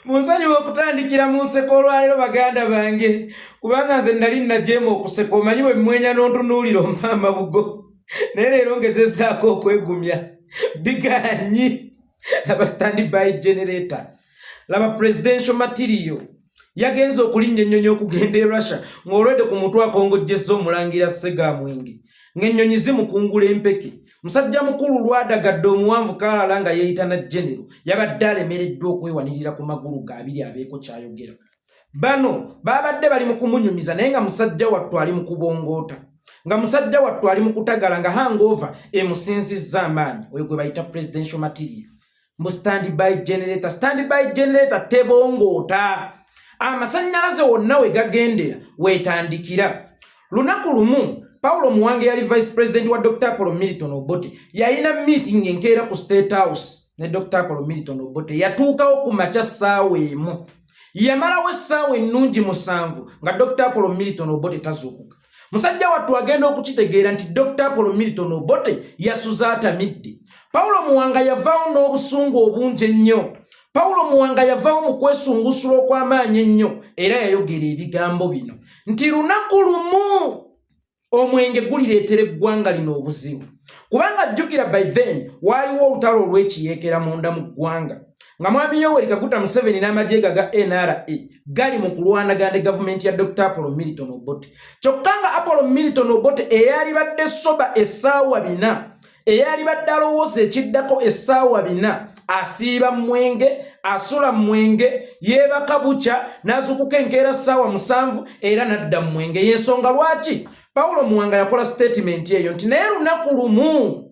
Munsonyiwa okutandikira mu nseko olwaleero baganda bange kubanga nze nali najeema okuseka omanyi bwe mmwenya n'ontunuulira omama bugo naye leero ngezezzaako okwegumya biganyi laba standby generator laba presidential material yagenza okulinnya ennyonyi okugenda e Russia ng'olwedde ku mutwe akongojjezza omulangira Ssegamwenge ng'ennyonyi zimukungula empeke musajja mukulu lwadagadde omuwanvu kaalala nga yeeyita na genero yabadde alemereddwa okwewanirira ku magulu ga abiri abeeko kyayogera bano babadde bali mu kumunyumiza naye nga musajja wattu ali mu kubongoota nga musajja wattu ali mu kutagala nga hangover emusinzizza amaanyi oyo gwe bayita presidential material mu standby generator tebongoota amasannyalaze wonna we gagendera weetandikira lunaku lumu Paulo Muhoozi yali vice president wa Dr. Paul Milton Obote yalina meeting enkeera ku State House ne Dr. Paul Milton Obote yatuukawo ku makya ssaawa emu yamalawo essaawa ennungi musanvu nga Dr. Paul Milton Obote tazuukuka musajja wattu agenda okukitegeera nti Dr. Paul Milton Obote yasuza atamidde Paulo Muhoozi yavaawo n'obusungu obungi ennyo Paulo Muhoozi yavaawo mu kwesungusula okw'amaanyi ennyo era yayogera ebigambo bino nti lunaku lumu omwenge gulireetera eggwanga lino obuzibu kubanga jjukira by then waaliwo olutalo olw'ekiyeekera munda mu ggwanga nga mwami Yoweri Kaguta Museveni n'amagye ga NRA gali mu kulwanagana ne gavumenti ya Dr. Apollo Milton Obote kyokka nga Apollo Milton Obote eyali badde soba essaawa bina eyali badde alowooza ekiddako essaawa bina asiiba mwenge asula mwenge yeebaka bukya n'azuukuka enkeera ssaawa musanvu era n'adda mwenge y'ensonga lwaki Paulo Muhoozi yakola statement eyo nti naye lunaku lumu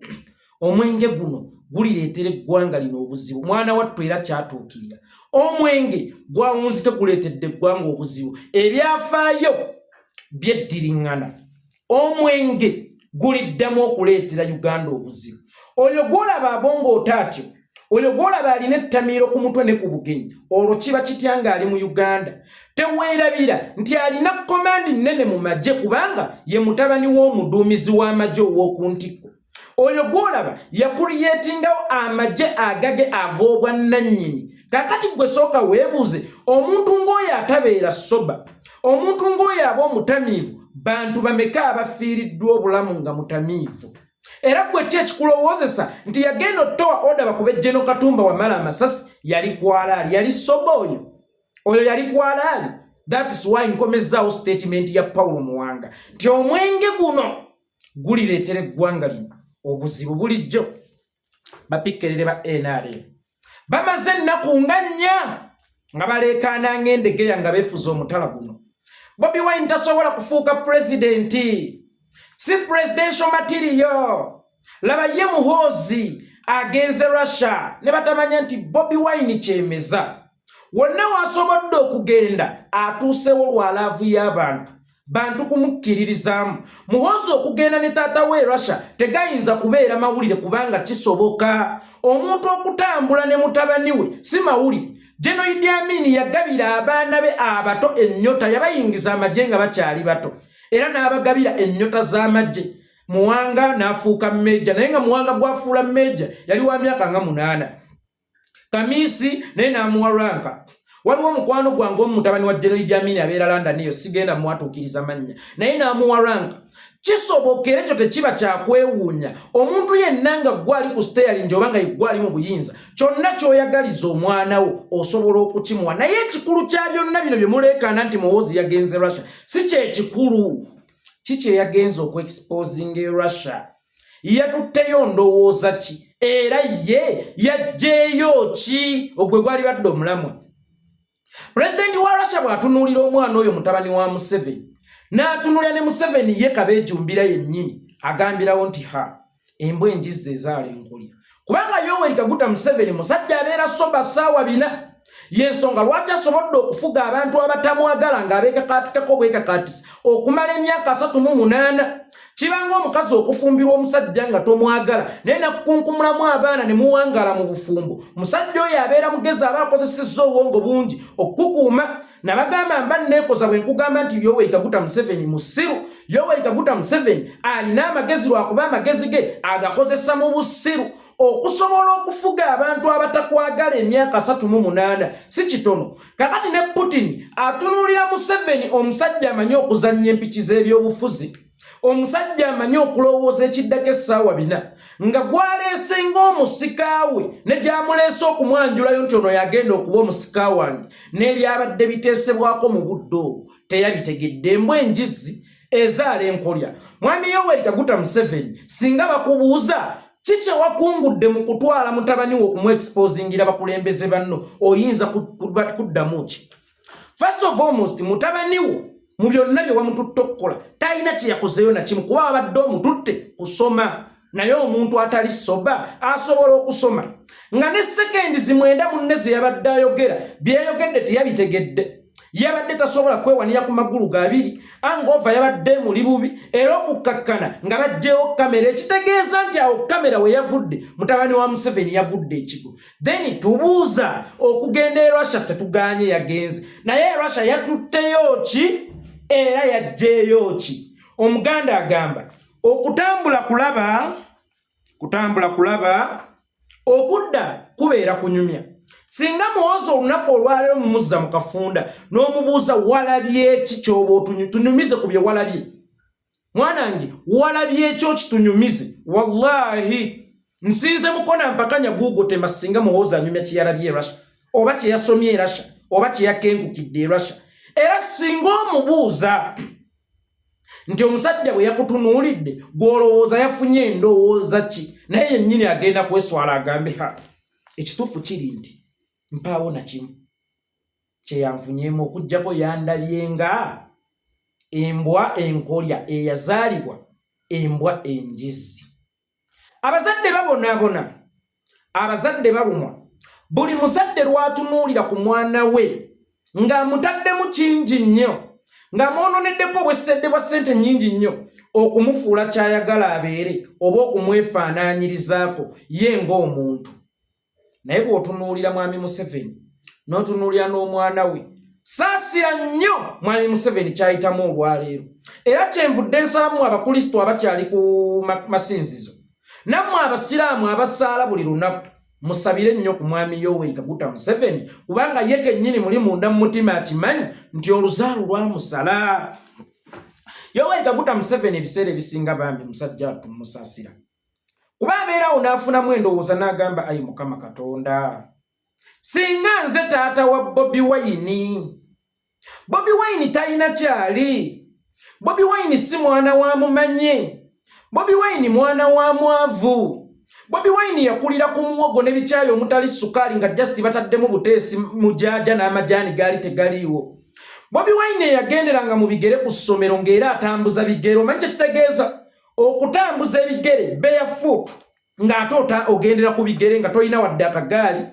omwenge guno gulireetera eggwanga lino obuzibu mwana wattu era kyatuukirira omwenge gwawunzike guleetedde eggwanga obuzibu ebyafaayo byeddiringana omwenge guliddamu okuleetera Uganda obuzibu oyo gwolaba abongoota atyo oyo gwolaba alina ettamiiro ku mutwe ne ku bugenyi olwo kiba kitya ng'ali mu Uganda teweerabira nti alina komandi nnene mu magye kubanga ye mutabani w'omuduumizi w'amagye ow'oku ntikko oyo gwolaba yakuliyeetingawo amagye agage ag'obwannannyini kakati gwe sooka weebuuze omuntu ng'oyo atabeera soba omuntu ng'oyo aba omutamiivu bantu bameka abafiiriddwa obulamu nga mutamiivu era gwe ki ekikulowoozesa nti yagenda otowa oda bakube General Katumba Wamala amasasi yali kwalaali yali soba oyo yali kwalaali that is why nkomezzaawo statement ya Paulo Muhoozi nti omwenge guno gulireetera eggwanga lino obuzibu bulijjo bapikkerere ba NRA bamaze ennaku nga nnya nga baleekaana ng'endegeya nga beefuza omutala guno Bobi Wine tasobola kufuuka presidenti si presidential material laba ye Muhoozi agenze Russia ne batamanya nti Bobi Wine kyemeza wonna wasobodde okugenda atuusewo lwalaavu y'abantu bantu kumukkiririzaamu Muhoozi okugenda ne taata we Russia tegayinza kubeera mawulire kubanga kisoboka omuntu okutambula ne mutabani we si mawulire General Idi Amin yagabira abaana be abato ennyota yabayingiza amagye nga bakyali bato era n'abagabira ennyota z'amagye Muhanga n'afuuka mmeja naye nga Muhanga gwafuula mmeja yali wa myaka nga 8 Kamisi naye n'amuwa ranka waliwo omukwano gwange omutabani wa General Idi Amin abeera London eyo sigenda mwatuukiriza mannya naye n'amuwa ranka kisobokera ekyo tekiba kyakwewuunya omuntu yenna nga gwali ku steering oba nga gwali mu buyinza kyonna ky'oyagaliza omwana wo osobola okukimuwa naye ekikulu kya byonna bino bye muleekaana nti Muhoozi yagenze Russia si kyekikulu kiki eyagenza okuexposing Russia yatutteyo ndowooza ki era ye yajjeeyo ki ogwe gwali badde omulamwa Pulezidenti wa Russia bw'atunuulira omwana oyo mutabani wa Museveni n'atunuulira ne Museveni ye kabeejumbira yennyini agambirawo nti ha embwa enjizza ezaala enkulya kubanga Yoweri Kaguta Museveni musajja abeera soba ssaawa bina yensonga lwaki asobodde okufuga abantu abatamwagala ng'abeekakaatikako bwekakaatisi okumala emyaka 38 kibanga omukazi okufumbirwa omusajja nga tomwagala naye nakukunkumulamu abaana ne muwangala mu bufumbo musajja oyo abeera mugezi aba akozesezza obwongo bungi okukukuuma nabagamba mba neekoza bwe nkugamba nti Yoweri Kaguta Museveni musiru Yoweri Kaguta Museveni alina amagezi lwakuba amagezi ge agakozesa mu busiru okusobola okufuga abantu abatakwagala emyaka 38 si kitono kakati ne Putin atunuulira Museveni omusajja amanyi okuzannya empiki z'ebyobufuzi omusajja amanyi okulowooza ekiddako essaawa 4 nga gwaleese ng'omusikaawe ne gyamuleese okumwanjulayo nti ono yagenda okuba omusika wange n'ebyabadde biteesebwako mu budde obwo teyabitegedde embwa enjizi ezaala enkolya. Mwami Yoweri Kaguta Museveni singa bakubuuza kiki wakungudde mu kutwala mutabani wo okumuexposingira bakulembeze banno oyinza kuddamu ki? First of almost mutabani wo mu byonna bye wamututte okukola talina kye yakozeyo na kimu kuba abadde omututte kusoma naye omuntu atali soba asobola okusoma nga ne sekendi zimwenda munne ze yabadde ayogera byeyogedde teyabitegedde yabadde tasobola kwewanira ku magulu gabiri angova yabadde muli bubi era okukkakkana nga bajjewo kamera ekitegeeza nti awo kamera we yavudde mutabani wa Museveni yagudde ekigo then tubuuza okugenda e Russia tetuganye yagenze naye Russia yatutteyo ki era yajjeeyo ki? Omuganda agamba okutambula kulaba okudda kubeera kunyumya. Singa Muhoozi olunaku olwaleero mumuzza mu kafunda n'omubuuza walabye eki ky'oba tunyumize ku bye walabye mwanange walabye ekyo kitunyumize wallahi nsinze mukona mpakanya Google tema singa Muhoozi anyumya kyeyalabye Russia oba kyeyasomye Russia oba kyeyakengukidde Russia era singa omubuuza nti omusajja bwe yakutunuulidde gw'olowooza yafunye endowooza ki naye yennyini agenda kweswala agambe ekituufu kiri nti mpaawo na kimu kyeyanfunyemu okuggyako yandabye nga embwa enkolya eyazaalibwa embwa enjizi. Abazadde babonaabona abazadde balumwa buli muzadde lwatunuulira ku mwana we ng'amutaddemu kingi nnyo ng'amwononeddeko obwesedde bwa ssente nnyingi nnyo okumufuula kyayagala abeere oba okumwefaanaanyirizaako ye ng'omuntu. Naye bw'otunuulira mwami Museveni n'otunuulira n'omwana we saasira nnyo mwami Museveni kyayitamu olwaleero era kyenvudde nsalamu abakristo abakyali ku masinzizo nammwe abasiraamu abasaala buli lunaku musabire nnyo ku mwami Yoweri Kaguta Museveni kubanga ye kennyini muli munda mu mutima akimanyi nti oluzaalo lwamusala. Yoweri Kaguta Museveni ebiseera ebisinga bambi musajja tumusaasira kuba abeerawo n'afunamu endowooza n'agamba ayi Mukama Katonda singa nze taata wa Bobi Wine. Bobi Wine talina kyali. Bobi Wine si mwana wa mumanye. Bobi Wine mwana wa mwavu. Bobi Wine yakulira ku muwogo n'ebikyayi omutali sukali nga just bataddemu buteesi mujaja n'amajaani gaali tegaliiwo. Bobi Wine yagenderanga mu bigere ku ssomero ng'era atambuza bigere. Omanyi kye kitegeeza? Okutambuza ebigere barefoot ng'ate ogendera ku bigere nga tolina wadde akagaali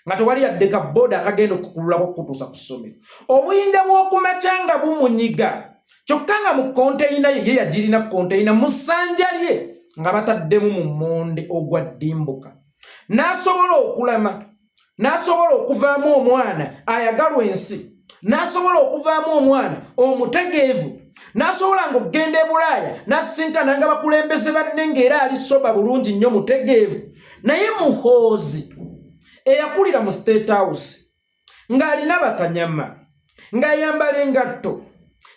nga tewali yadde ka boda akagenda okukululako okutuusa ku ssomero. Obuyinja bw'okumakya nga bumunyiga kyokka nga mu konteyina ye yagirina konteyina mu ssanja lye nga bataddemu mu mmonde ogwa ddimbuka. N'asobola okulama, n'asobola okuvaamu omwana ayagalwa ensi, n'asobola okuvaamu omwana omutegeevu, n'asobola ng'okugenda e Bulaaya n'asisinkana nga bakulembeze banne ng'era ali soba bulungi nnyo mutegeevu. Naye Muhoozi eyakulira mu State House ng'alina bakanyama, ng'ayambala engatto,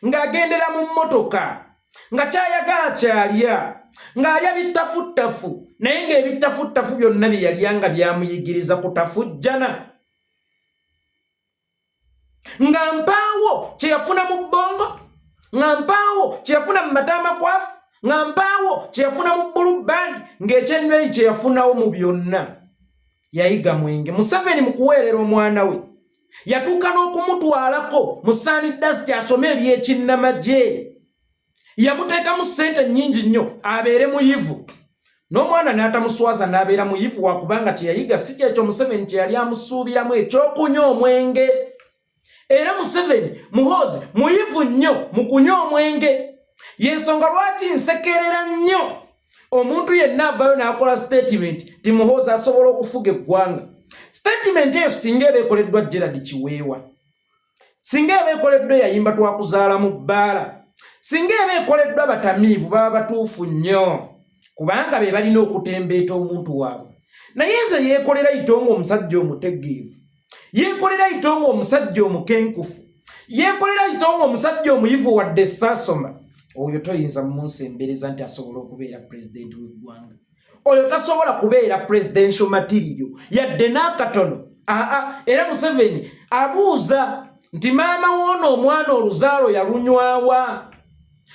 ng'agendera mu mmotoka, nga kyayagala kyalya, ng'alya bittafuttafu naye ng'ebittafuttafu byonna bye yalya nga byamuyigiriza kutafujjana. Nga mpaawo kye yafuna mu bbongo, nga mpaawo kye yafuna mu mataamakwafu, nga mpaawo kye yafuna mu bulubandi, ng'ekyennyweyi kye yafunawo mu byonna yayiga mwenge. Museveni mu kuweerera omwana we yatuuka n'okumutwalako mu Sandusty asome ebyekinnamagye. Yamuteekamu ssente nnyingi nnyo abeere muyivu n'omwana n'atamuswaza n'abeera muyivu wakubanga kyeyayiga si kyekyo Museveni kye yali amusuubiramu ekyokunywa omwenge. Era Museveni Muhoozi muyivu nnyo mu kunywa omwenge. Yensonga lwaki nsekerera nnyo omuntu yenna avayo n'akola statement ti Muhoozi asobola okufuga eggwanga. Statement eyo singa eba ekoleddwa Gerald Kiweewa, singa eba ekoleddwa yayimba twakuzaala mu bbaala, singa eba ekoleddwa batamiivu baba batuufu nnyo kubanga be balina okutembeeta omuntu waabwe. Naye nze Yekolera itongo omusajja omutegeevu, Yekolera itongo omusajja omukenkufu, Yekolera itongo omusajja omuyivu wadde essasoma, oyo toyinza munsembereza nti asobola okubeera pulezidenti w'eggwanga. Oyo tasobola kubeera presidential material yadde n'akatono. Era Museveni abuuza nti maama woono omwana Oluzaalo yalunywawa?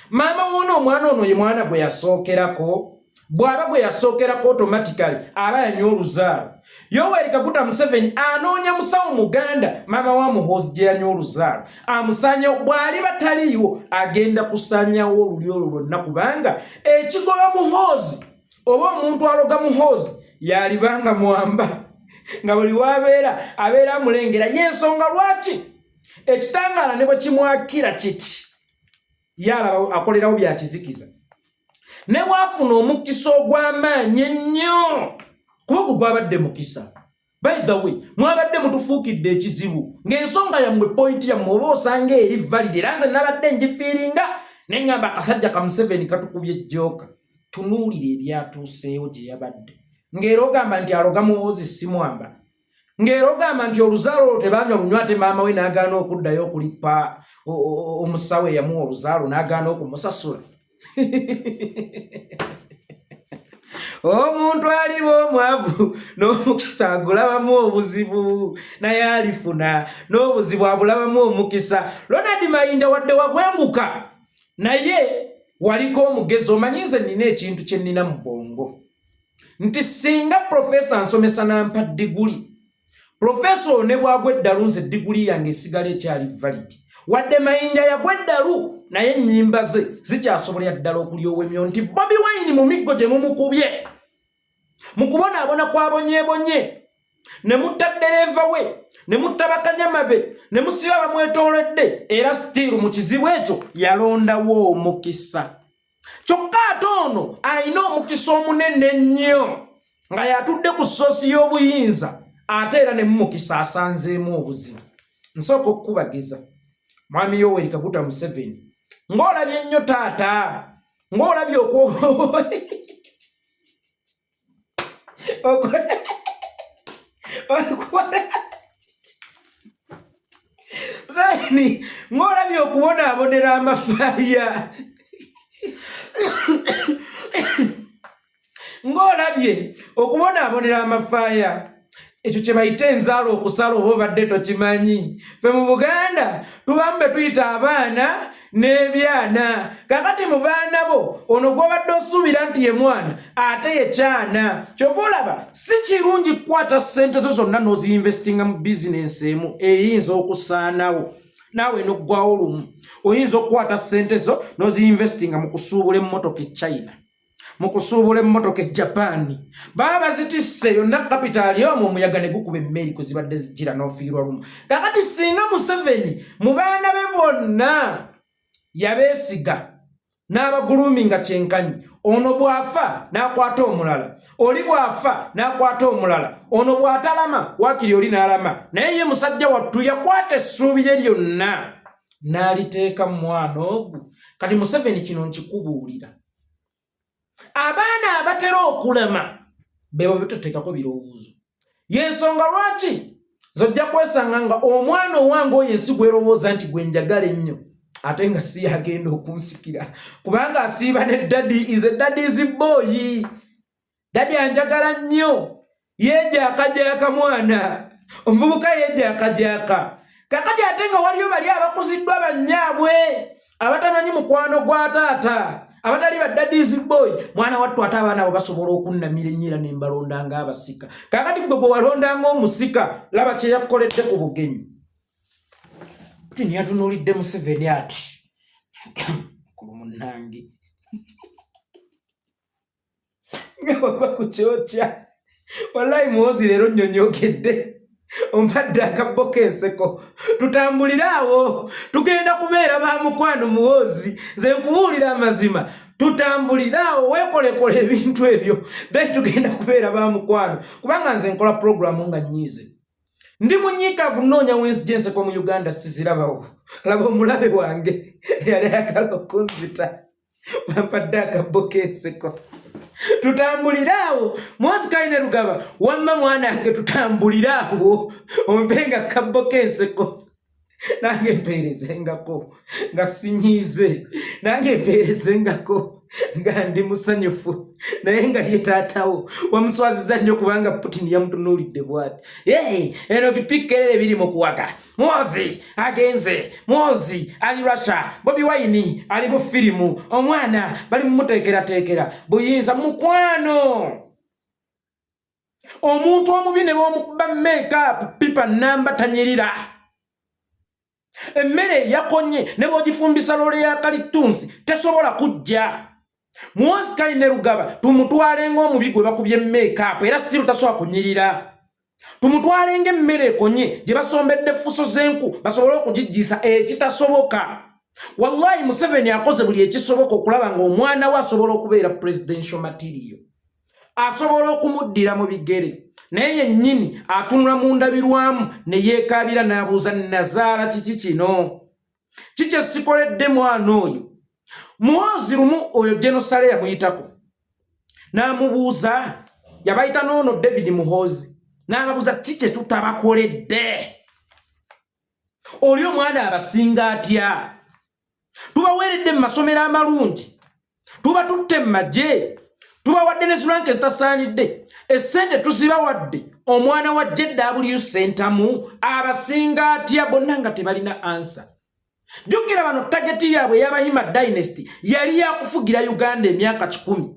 Maama woono omwana ono ye mwana gwe yasookerako? Bw'aba gwe yasookerako automatically aba yanywa Oluzaalo. Yoweri Kaguta Museveni anoonya musawo Muganda maama wa Muhoozi gye yanywa Oluzaalo. Amusanya bw'ali bataliiwo agenda kusanyawo oluli olwo lwonna kubanga ekigoba Muhoozi oba omuntu aloga Muhoozi yalibanga mwamba nga buli wabeera abeera amulengera. Yensonga lwaki ekitangaala ne bwe kimwakira kiti yalaba akolerawo bya kizikiza ne bwafuna omukisa ogw'amaanyi ennyo kuba gwabadde mukisa. By the way, mwabadde mutufuukidde ekizibu ng'ensonga yammwe point yammwe oba osanga eri valid era nze nabadde ngifiiringa ne ngamba akasajja ka Museveni katukubye ejjooka. Tunuulire ebyatuuseewo gye yabadde ng'era ogamba nti aloga Muhoozi si mwamba, ng'era ogamba nti Oluzaalo tebanywa lunywa ate maama we n'agaana okuddayo okulipa omusawo eyamuwa Oluzaalo n'agaana okumusasula. Omuntu aliba omwavu n'omukisa agulabamu obuzibu naye alifuna n'obuzibu abulabamu omukisa. Ronald Mayinja wadde wagwembuka naye waliko omugezi. Omanyize nina ekintu kye nnina mu bwongo nti singa profesa nsomesa nampa diguli, profesa ne bwagwa eddalu nze diguli yange esigala ekyali valid. Wadde Mayinja yagwa eddalu naye ennyimba ze zikyasobolera ddala okulyowa emyo nti Bobi Wine mu miggo gye mumukubye mu kubonaabona kwabonyeebonye ne mutta ddereeva we ne mutta bakanyama be ne musiba bamwetoolodde era stiiru mu kizibu ekyo yalondawo omukisa. Kyokka ate ono alina omukisa omunene ennyo nga yatudde ku ssoosi y'obuyinza ate era ne mumukisa asanzeemu obuzibu. Nsooka okukubagiza mwami Yoweri Kaguta Museveni ng'olabye ennyo taata, ng'olabye ng'olabye okubonaabonera amafaaya, ng'olabye okubonaabonera amafaaya. Ekyo kye bayita enzaalo okusala oba obadde tokimanyi. Ffe mu Buganda tubambe tuyita abaana n'ebyana. Kakati mu baana bo ono gw'obadde osuubira nti ye mwana ate ye kyana. Kyova olaba si kirungi kukwata ssente zo zonna n'oziinvestinga mu bizinensi emu eyinza okusaanawo naawe n'oggwawo lumu. Oyinza okukwata ssente zo n'oziinvestinga mu kusuubula emmotoka e China, mu kusuubula emmotoka e Japan. Baba bazitisse yonna kapitaali omwo omuyaga ne gukuba emmeri kwe zibadde zijjira n'ofiirwa lumu. Kakati singa Museveni mu baana be bonna yabeesiga n'abaguluminga kyenkanyi, ono bw'afa n'akwata omulala, oli bw'afa n'akwata omulala, ono bw'atalama waakiri oli n'alama, naye ye musajja wattu yakwata essuubi lye lyonna n'aliteeka mu mwana ogwo. Kati Museveni kino nkikubuulira, abaana abatera okulama bebo betoteekako birowoozo. Yensonga lwaki zojja kwesanga nga omwana owange oyo ensi gwerowooza nti gwe njagala ennyo ate nga si yagenda okunsikira kubanga asiiba ne daddy is a daddy's boy. Daddy anjagala nnyo, yeejaakajaaka mwana, omuvubuka yeejaakajaaka. Kakati ate nga waliyo bali abakuziddwa bannyaabwe abatamanyi mukwano gwa taata, abatali ba daddy's boy. Mwana wattu ate abaana abo basobola okunnamira ennyira ne mbalonda ng'abasika. Kakati gwe walonda ng'omusika laba kye yakoledde ku bugenyi. Tini yatunuulidde Museveni ati kulu munnange nga wagwa ku kyokya. Wallahi Muhoozi leero nnyonyokedde. Ompadde akabbo k'enseko. Tutambuliraawo. Tugenda kubeera ba mukwano Muhoozi. Nze nkubuulira amazima. Tutambuliraawo weekolekole ebintu ebyo. Then tugenda kubeera ba mukwano. Kubanga nze nkola programu nga nnyiize. Ndi munyiikaavu nnoonya wensi enseko mu Uganda sizirabawo. Laba omulabe wange yali ayagala okunzita. Wampadde akabbo k'enseko. Tutambuliraawo. Muhoozi Kainerugaba wamma mwana yange tutambuliraawo. Ompenga akabbo k'enseko. Nange mpeerezengako nga sinyiize. Nange mpeerezengako nga ndi musanyufu. Naye nga ye taatawo wamuswaziza nnyo kubanga Putin yamutunuulidde bw'ati. Eno bipikkerere biri mu kuwaka. Muhoozi agenze. Muhoozi ali Russia. Bobi Wine ali mu firimu. Omwana bali mumuteekerateekera buyinza mukwano. Omuntu omubi ne b'omukuba make-up pipa namba tanyirira. Emmere yakonye ne bw'ogifumbisa loole ya kalitunsi tesobola kujja. Muhoozi Kainerugaba tumutwale ng'omubi gwe bakubye make-up era still tasobola kunyirira. Tumutwale ng'emmere ekonye gye basombedde effuso z'enku basobole okugijjiisa ekitasoboka. Wallahi Museveni akoze buli ekisoboka okulaba ng'omwana we asobola okubeera presidential material. Asobola okumuddira mu bigere. Naye yennyini atunula mu ndabirwamu ne yeekaabira n'abuuza nazaala kiki kino? Kiki esikoledde mwana oyo? Muhoozi lumu oyo Genosale yamuyitako. N'amubuuza, yabayita n'ono David Muhoozi. N'ababuuza kiki tutabakoledde? Oli omwana abasinga atya? Tubaweeredde mu masomero amalungi. Tuba tutte mu magye. Tubawadde ne siranke zitasaanidde. Essente tuzibawadde. Omwana wa JW Centamu abasinga atya bonna nga tebalina ansa. Jjukira bano tageti yaabwe y'Abahima Dynasty yali yakufugira Uganda emyaka 10.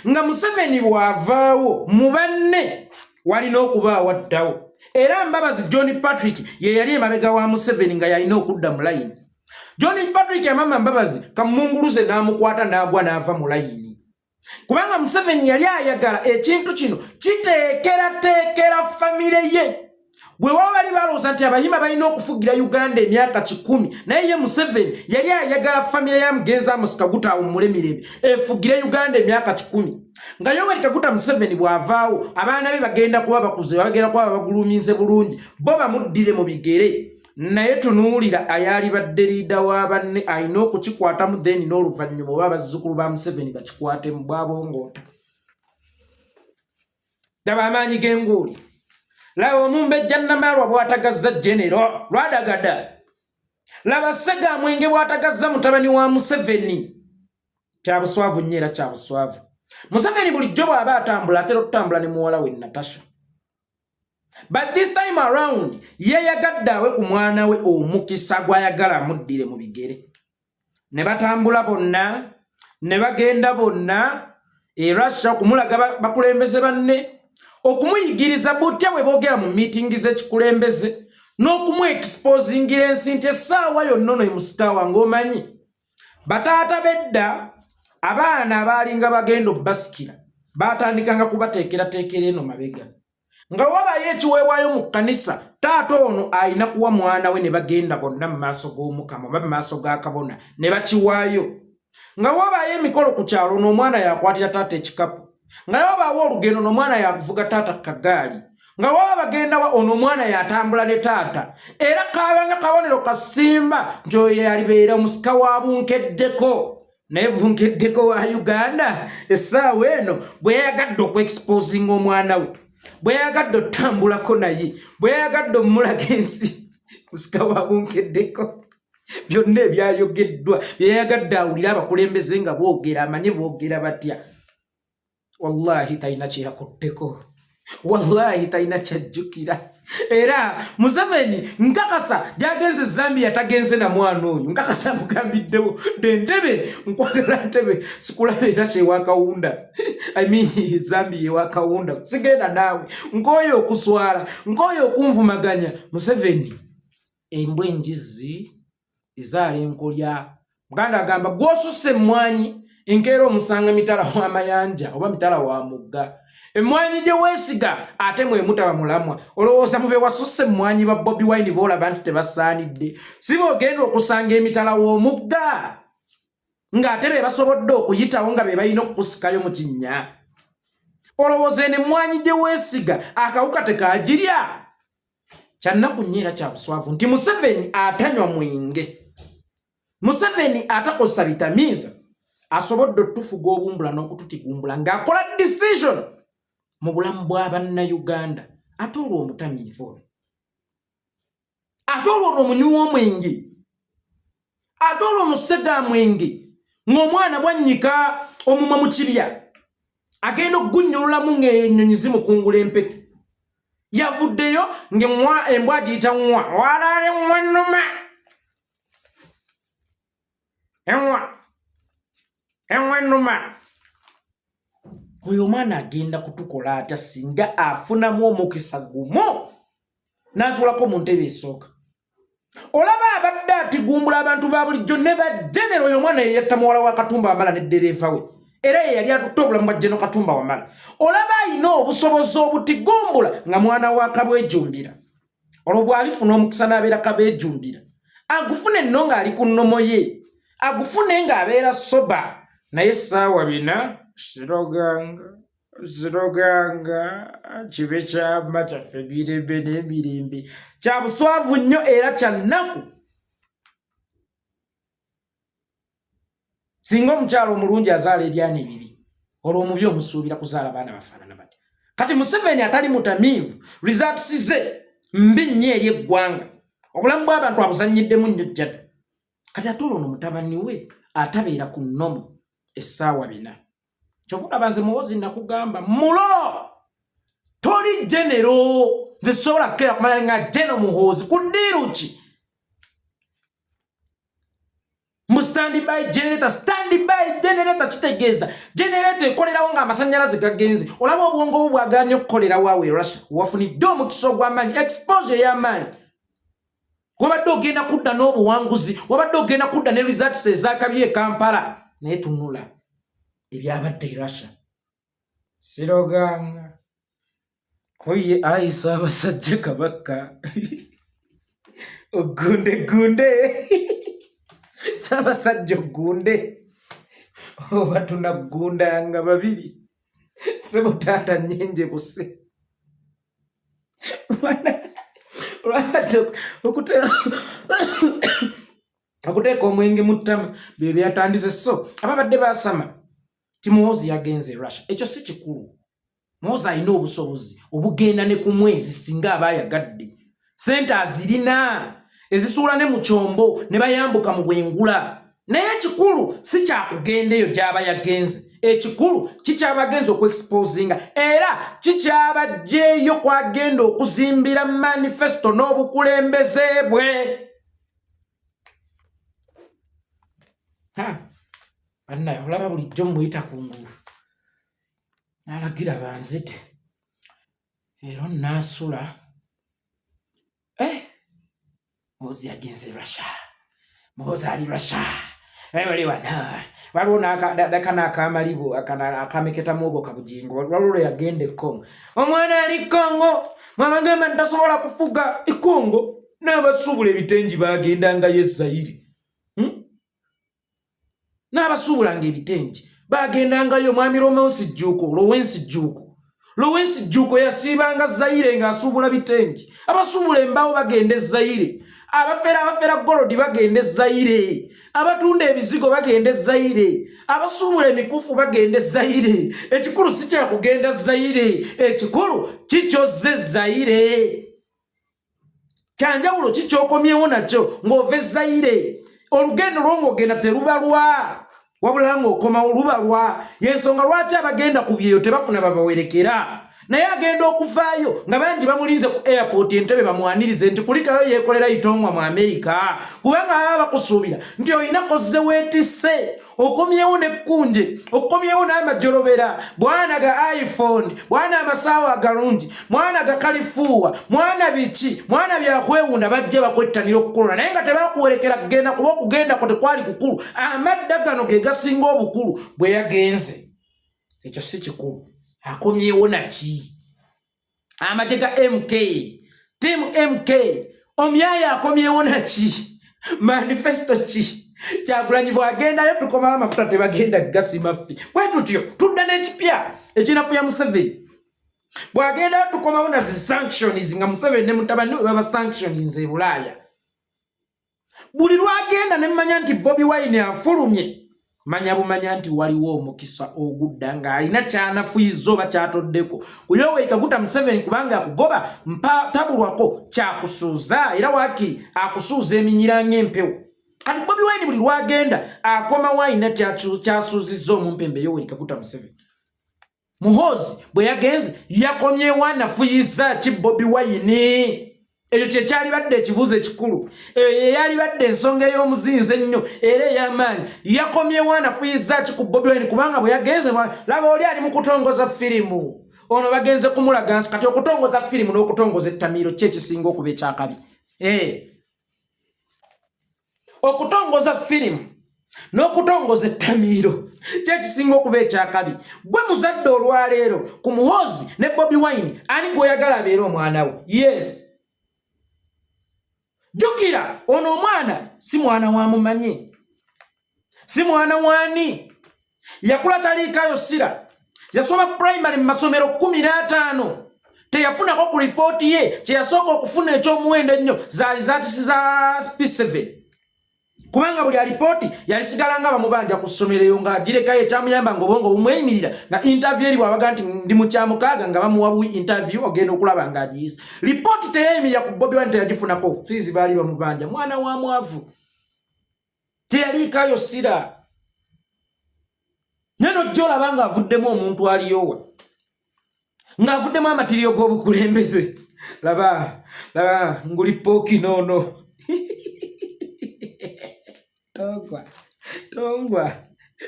Nga Museveni bw'avaawo mu banne walina okubaawo addawo. Era Mbabazi John Patrick ye yali emabega wa Museveni nga yalina okudda mu layini. John Patrick amama Mbabazi kamunguluze n'amukwata n'agwa n'ava mu layini. Kubanga Museveni yali ayagala ekintu kino kiteekera famire ye. Bwe waba bali balooza nti Abahima balina okufugira Uganda emyaka 10 naye ye Museveni yali ayagala famire ya Mugenzi Amos Kaguta Mulemirembe efugire Uganda emyaka 10. Nga Yoweri Kaguta Museveni bw'avaawo abaana be bagenda kuba bakuze bagenda kuba bagulumize bulungi bo bamuddire mu bigere. Naye tunuulira ayali badde liida wa banne alina okukikwatamu then n'oluvannyuma oba abazzukulu ba Museveni bakikwate mu bwabongoota. Daba amaanyi g'enguuli. Laba Omumbejja Namalwa bw'atagazza Genero Lwadagada. Laba Sega Mwenge bw'atagazza mutabani wa Museveni. Kyabuswavu nnyo era kyabuswavu. Museveni bulijjo bw'aba atambula atera okutambula ne muwala we Natasha. But this time around, ye yagadde awe ku mwana we omukisa gw'ayagala amuddire mu bigere. Ne batambula bonna, ne bagenda bonna, Russia okumulaga bakulembeze banne, okumuyigiriza butya bwe boogera mu meeting z'ekikulembeze, n'okumwexposingira ensi nti essaawa yonna ono musika wange omanyi. Bataata bedda, abaana abaalinga bagenda obbasikira, baatandikanga kubateekerateekera eno mabega. Nga wabayo ekiweebwayo mu kkanisa taata ono alina kuwa mwana we ne bagenda bonna mu maaso g'Omukama oba mu maaso ga kabona ne bakiwaayo. Nga wabayo emikolo ku kyalo n'omwana yakwatira taata ekikapu. Nga wabawo olugendo n'omwana yakuvuga taata kagaali. Nga waba bagenda ono omwana yatambula ne taata. Era kabanga kabonero kasimba nti oyo yalibeera omusika wa Bunkeddeko. Naye Bunkeddeko wa Uganda essaawa eno bwe yagadde okuexposinga omwana we. Bwe yagadde otambulako naye, bwe yagadde omulaga ensi, musika wa Bunkeddeko. Byonna ebyayogeddwa, bye yagadde awulira abakulembeze nga boogera, amanye boogera batya. Wallahi talina kye yakutteko. Wallahi talina kyajjukira. Era Museveni nkakasa gyagenze Zambia tagenze na mwana oyo. Nkakasa mugambiddewo Ntebe nkwagala Ntebe sikulabeera kyewa Kawunda. I mean Zambia ewa Kawunda. Sigenda naawe nkooyo okuswala nkooyo okunvumaganya. Museveni embwe enjizi ezaala enkolya. Muganda agamba gw'osusse emmwanyi Inkero musanga mitala wa mayanja oba mitala wa mugga. Emmwanyi gye weesiga ate mwe mutaba mulamwa. Olowooza mube wasusse emmwanyi ba Bobi Wine boolaba nti tebasaanidde. Si boogenda okusanga emitala w'omugga ng'ate be basobodde okuyitawo nga be balina okukusikayo mu kinnya. Olowooza eno emmwanyi gye weesiga akawuka tekaagirya. Kyannaku nnyo era kya buswavu nti Museveni atanywa mwenge. Museveni atakosa bitamiiza. Asobodde otufuga obumbula n'okututigumbula ng'akola decision mu bulamu bwa bannayuganda. Ate olwo omutamiivu. Ate olwo omunywi w'omwenge. Ate olwo omusega mwenge. Ng'omwana bwannyika omumwa mu kibya. Agenda okugunnyululamu ng'ennyonyi zimukungula empeke. Yavuddeyo ng'embwa giyita nwa. Walaale mwannuma. Enwa. Oyo omwana agenda kutukola atya singa afunamu omukisa gumu n'atuulako mu ntebe esooka. Olaba abadde atigumbula abantu ba bulijjo ne bajjenero oyo omwana ye yatta muwala wa Katumba Wamala n'eddereeva we. Era ye yali atutte obulamu bwa Jeno Katumba Wamala. Olaba ayina obusobozi obutigumbula nga mwana wa Kabwejumbira. Olwo bw'alifuna omukisa n'abeera Kabwejumbira. Agufune nno ng'ali ku nnomo ye. Agufune ng'abeera soba. Naye essaawa bina ziroganga kibe kyama kyaffe emirembe n'emirembe. Kya buswavu nnyo era kya nnaku. Singa omukyalo omulungi azaala ebyana ebibi, olwo omubi omusuubira kuzaala baana bafaanana bati. Kati Museveni atali mutamiivu, results ze mbi nnyo eri eggwanga. Obulamu bw'abantu abuzannyiddemu nnyo jjada. Kati ate olwo mutabani we atabeera ku nnomo essaawa bina. Kyokula nze Muhoozi nakugamba mulo toli genero nze sobola kera kumanya nga Geno Muhoozi ku ddiiru ki. Mu standby generator kitegeeza generator ekolerawo ng'amasannyalaze gagenze. Olaba obwongo bwo bwagaanye okukolera waawe Russia wafunidde omukisa ogw'amaanyi exposure y'amaanyi. Wabadde ogenda kudda n'obuwanguzi, wabadde ogenda kudda ne results ezakabye e Kampala. Naye tunula ebyabadde e Russia. Siroganga koye ayi Ssaabasajja Kabaka ogunde Ssaabasajja ogunde oba tunagundanga babiri sebo taata nnyenje buse okuteeka omwenge mu ttama bye byatandise. So ababadde basama ti Muhoozi yagenze Russia. Ekyo si kikulu. Muhoozi alina obusobozi obugenda ne ku mwezi singa aba ayagadde. Sente azirina ezisuula ne mu kyombo ne bayambuka mu bwengula. Naye ekikulu si kyakugendeyo gy'aba yagenze. Ekikulu kikyabagenza okuexposinga era kikyabajjeeyo kwagenda okuzimbira manifesto n'obukulembeze bwe. Bannaye olaba bulijjo muyita kungulu. N'alagira banzite. Era naasula. Muhoozi yagenze Russia. Muhoozi ali Russia. Bali wana. Waliwo n'akana akamalibu akameketa muogo kabujingo. Waliwo yagenda e Congo. Omwana ali Congo. Mwabagamba ntasobola kufuga e Congo. N'abasuubula ebitengi bagendangayo e Zaire. N'abasuubulanga ebitengi bagendangayo mwami Lwansala Jjuuko. Lwansala Jjuuko yasiibanga Zaire ng'asuubula bitengi. Abasuubula embaawo bagenda e Zaire. Abafera golodi bagenda e Zaire. Abatunda ebizigo bagenda e Zaire. Abasuubula emikufu bagenda e Zaire. Ekikulu si kya kugenda Zaire. Ekikulu kikyoze Zaire. Kyanjawulo kikyokomyewo nakyo ng'ova e Zaire. Olugendo lw'ong'ogenda terubalwa. Wabula ng'okoma olubalwa. Y'ensonga lwaki abagenda ku byeyo tebafuna babawerekera. naye agenda okuvaayo nga bangi bamulinze ku airport Entebbe bamwanirize nti kulikayo Yekolera itongwa mu Amerika kubanga baba bakusuubira nti olina kozze weetisse okomyewo n'ekkunje okomyewo n'amajolobera bwana ga iPhone bwana amasaawa agalungi mwana ga kalifuuwa mwana biki mwana byakwewunda bajja bakwettanira okukulula naye nga tebakuwerekera kugenda kuba okugenda ko tekwali kukulu amadda gano ge gasinga obukulu bwe yagenze ekyo si kikulu akomyewo naki amagye ga MK team MK omyaya akomyewo naki manifesto ki Kyagulanyi bwagendayo tukomawo amafuta tebagenda gasima ffi bwe tutyo tudda n'ekipya ekinafuya Museveni bwagendayo tukomawo na sanctions nga Museveni ne mutabani we baba sanctions e Bulaaya buli lwagenda ne mmanya nti Bobi Wine afulumye manya bumanya nti waliwo omukisa ogudda nga alina kyanafuyiza oba kyatoddeko kuyowe ikaguta Museveni kubanga akugoba mpa tabulwako kyakusuuza era wakiri akusuuza eminyira ng'empewo kati Bobi Wine buli lwagenda akoma wayina kyasuuzizza omumpembe Yoweri Kaguta Museveni Muhoozi bwe yagenze yakomyewo anafuyiza ki Bobi Wine ekyo kye kyali badde ekibuuzo ekikulu yali badde ensonga ey'omuzinze ennyo era ey'amaanyi yakomyewo anafuyiza ki ku Bobi Wine kubanga bwe yagenze laba oli ali mu kutongoza firimu ono bagenze kumulaga nsi kati okutongoza firimu n'okutongoza ettamiiro ki ekisinga okuba ekyakabi okutongoza firimu n'okutongoza ettamiiro kyekisinga okuba ekyakabi gwe muzadde olwaleero ku Muhoozi ne Bobi Wine ani gw'oyagala abeera omwana we yes jukira ono omwana si mwana wa mumanye si mwana wani yakula taliikayo sira yasoma primary mu masomero 15 teyafunako ku ripooti ye kyeyasooka okufuna ekyomuwendo ennyo zaali zaatisi za P7 kubanga buli alipooti yalisigala nga bamubanja ku ssomero nga agirekayo ekyamuyamba nga obwongo bumweyimirira nga interview eri bwabaga nti ndi mu kyamukaaga nga bamuwa interview ogenda okulaba nga agiyisa ripooti teyeyimirira ku Bobi Wine teyagifunako fees baali bamubanja mwana wa mwavu teyaliikayo sira neno jjolaba nga avuddemu omuntu aliyowa ng'avuddemu amatiriyo g'obukulembeze laba nguli pooki noono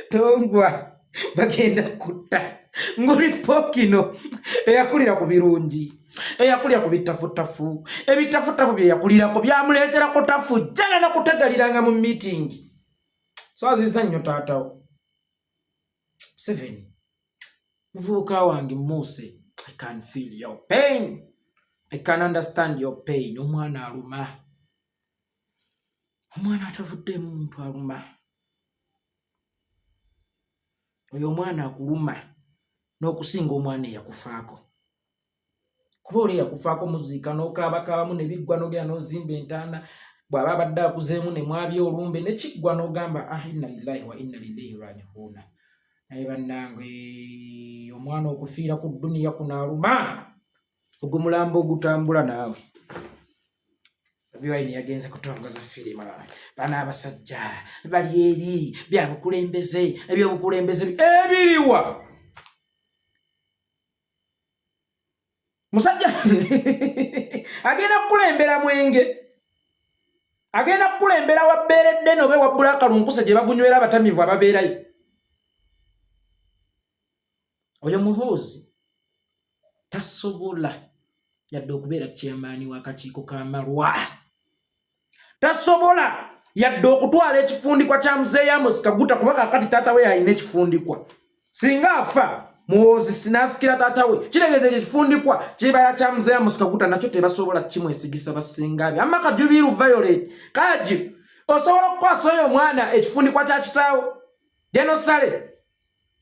tongwa bagenda kutta nguli pokino eyakulira ku birungi eyakulira ku bitafutafu ebitafutafu bye yakulirako byamuleetera kutafu jana na kutagaliranga mu meeting so aziza nnyo taatawo 7 muvubuka wange Muse I can feel your pain I can understand your pain omwana aluma omwana atavudde muntu aluma oyo omwana akuluma n'okusinga omwana eyakufaako kuba oli yakufaako muziika n'okaabakaabamu ne biggwa n'ogenda n'ozimba entaana bw'aba abadde akuzeemu ne mwabya olumbe ne kiggwa n'ogamba inna lillahi wa inna ilaihi raaji'uun naye bannange omwana okufiira ku dduniya kuno aluma ogwo mulambo ogutambula naawe Bobi Wine yagenze kutongoza firimu bana abasajja bali eri byabukulembeze ebyobukulembeze ebiriwa musajja agenda kukulembera Mwenge agenda kukulembera wabbeeredde nobe wabbula akalunkusa gye bagunywera abatamivu ababeerayo oyo Muhoozi tasobola yadde okubeera chairman w'akakiiko k'amalwa tasobola yadde okutwala ekifundikwa kya Muzeeyi Amos Kaguta kuba kakati taata we alina ekifundikwa singa afa Muhoozi sinasikira taata we kitegeeza ekyo ekifundikwa kibala kya Muzeeyi Amos Kaguta nakyo tebasobola kimwesigisa basinga bye amma Kajubiru Violet kaji osobola okukwasa oyo omwana ekifundikwa kya kitaawo Genosale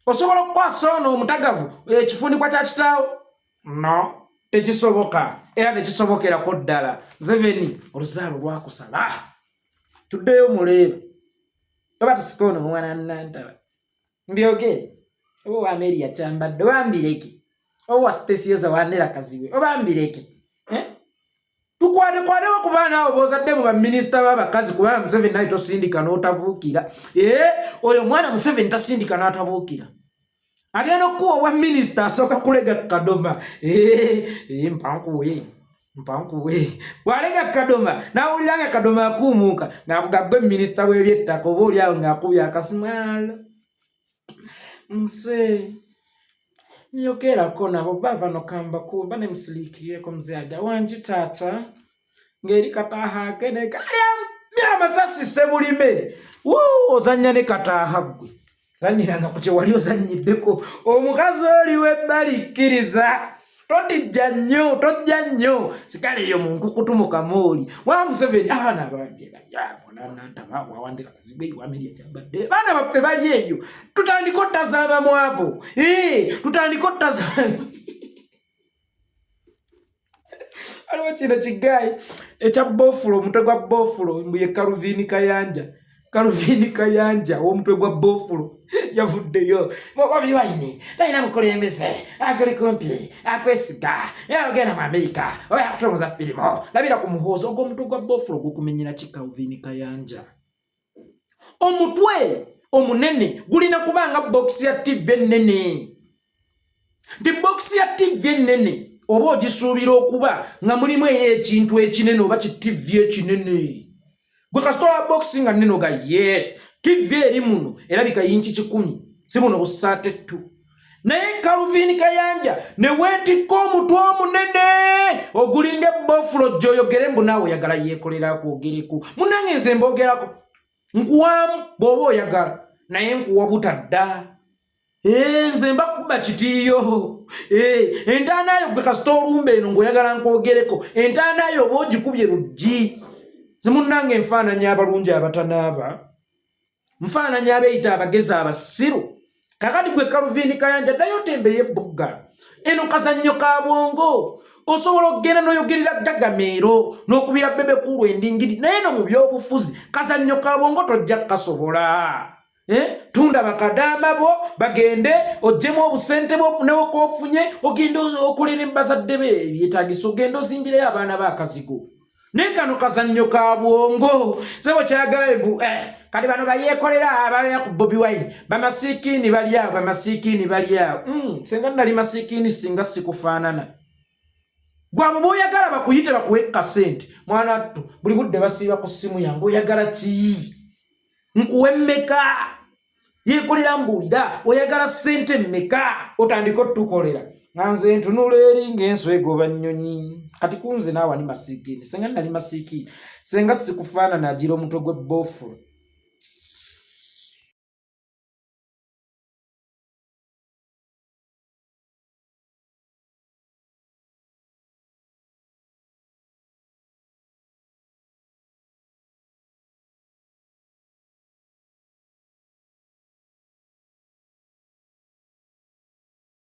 osobola okukwasa ono omutagavu ekifundikwa kya kitaawo no tekisoboka era tekisobokerako ddala Museveni oluzaalo lwakusala tuddeyo muleero oba tusikono mwana nantaba mbyogere oba wameriya kyambadde obambireki oba waspesiyeza wanera kaziwe obambireki tukwate ku baana abo bozadde mu baminisita b'abakazi kubanga Museveni naye tosindika n'otabuukira oyo mwana Museveni tasindika n'atabuukira agenda okuwa wa minister asooka kulega Kadoma mpankuwe walega Kadoma nawuliranga Kadoma akuumuuka ng'avuga gwe minisita w'ebyettaka oba oli awo ng'akubye akasimala nse nyogerako nabo bava nokamba kumba ne musiliikireko muzeaga wangi taata ng'eri kataaha agene gali amasasi sebulime ozannya ne kataaha gwe zanyiranga ku kye wali ozannyiddeko omukazi oli webbalikkiriza tojja nnyo sigala eyo mu nkukutu mu kamooli wa Museveni abaana abajera bonanantaba wawandira kazibe wamiri ekyabadde baana baffe bali eyo tutandika ottazaaba mu abo tutandika ottazaaba aliwo kino kigayi ekya bofulo omutwe gwa bofulo mbuye Kaluvini Kayanja omutwe gwa bofulo yavuddeyo mokobi waine talina mukulembeze akali kumpi akwesiga yagenda mu Amerika oya kutongoza filimo labira ku Muhoozi ogwo omutwe gwa bofulo gukumenyera ki Kaluvini Kayanja omutwe omunene gulina kubanga box ya TV ennene ndi box ya TV ennene oba ogisuubira okuba nga mulimu ekintu ekinene oba ki TV ekinene gwe kasitola boxing nga nneno ga yes TV eri muno erabika yinchi 10 si muno busaate 2 naye Kaluvini Kayanja ne weetikko omutwe omunene ogulinga bofulo gyoyogere mbu naawe oyagala yekolera kwogereku munange nze mbogerako nkuwamu bw'oba oyagala naye nkuwa butadda nze mbakuba kitiyo entaanayo gwe kasita olumba eno ng'oyagala nkwogereko entaanayo oba ogikubye luggi zimunange enfaananya abalungi abatanaaba nfaananya abeeyita abagezi abasiru kakati gwe Kaluvini Kayanja ddayo tembeye ebbugga eno kazannyo ka bwongo osobola okugenda n'oyogerera Gagameero n'okubira Bebekulu endingiri naye no mu byobufuzi kazannyo ka bwongo tojja kasobola tunda bakadaama bo bagende oggyemu obusente bwofunewo koofunye ogende okolera embazadde be ebyetaagisa ogende ozimbireyo abaana b'akazigo naye kano kazannyo ka bwongo sebo kyagala mbu kati bano bayekolera ababeera ku Bobi Wine bamasikiini bali awo senga nali masikiini singa sikufaanana gwabo b'oyagala bakuyite bakuwe kasente mwana ttu buli budde basiiba ku ssimu yange oyagala ki nkuwe mmeka yekolera mbuulira oyagala ssente mmeka otandika otukolera nanze ntunula eri ng'enswa egoba nnyonyi kati kunze naawe ani masikiini senga nali masikiini senga sikufaanana agira omutwe gw'ebbofulo